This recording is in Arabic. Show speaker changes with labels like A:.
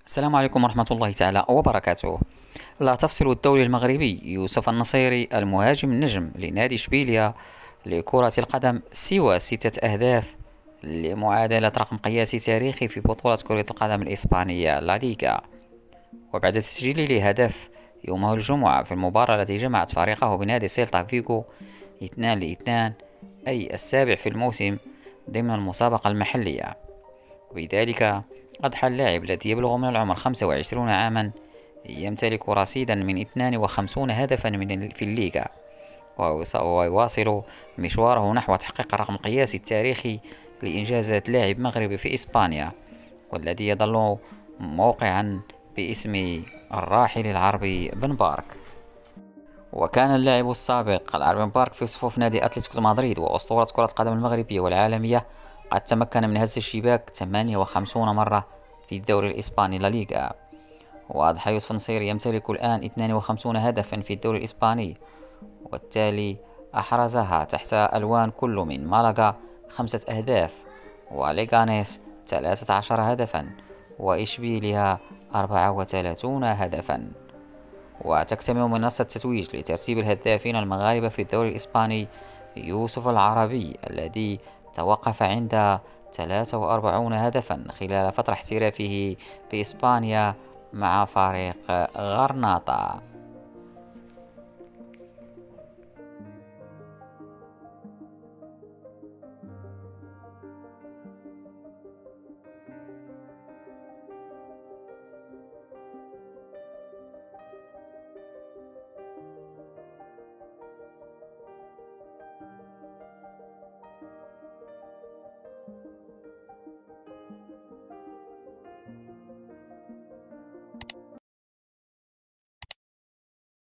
A: السلام عليكم ورحمة الله تعالى وبركاته. لا تفصل الدولي المغربي يوسف النصيري المهاجم النجم لنادي إشبيلية لكرة القدم سوى 6 أهداف لمعادلة رقم قياسي تاريخي في بطولة كرة القدم الإسبانية لا ليغا. وبعد تسجيله لهدف يوم الجمعة في المباراة التي جمعت فريقه بنادي سيلتا فيغو 2-2، أي السابع في الموسم ضمن المسابقة المحلية. وبذلك أضحى اللاعب الذي يبلغ من العمر 25 عاما يمتلك رصيدا من 52 هدفا في الليغا، ويواصل مشواره نحو تحقيق الرقم القياسي التاريخي لإنجازات لاعب مغربي في إسبانيا، والذي يظل موقعا باسم الراحل العربي بن بارك. وكان اللاعب السابق العربي بن بارك في صفوف نادي أتلتيكو مدريد وأسطورة كرة القدم المغربية والعالمية، قد تمكن من هز الشباك 58 مرة في الدوري الإسباني لا ليغا. وأضحى يوسف النصيري يمتلك الآن 52 هدفا في الدوري الإسباني، والتالي أحرزها تحت ألوان كل من مالاغا 5 أهداف، وليغانيس 13 هدفا، وإشبيليا 34 هدفا. وتكتمل منصة التتويج لترتيب الهدافين المغاربة في الدوري الإسباني يوسف العربي، الذي توقف عند 43 هدفا خلال فترة احترافه في إسبانيا مع فريق غرناطة.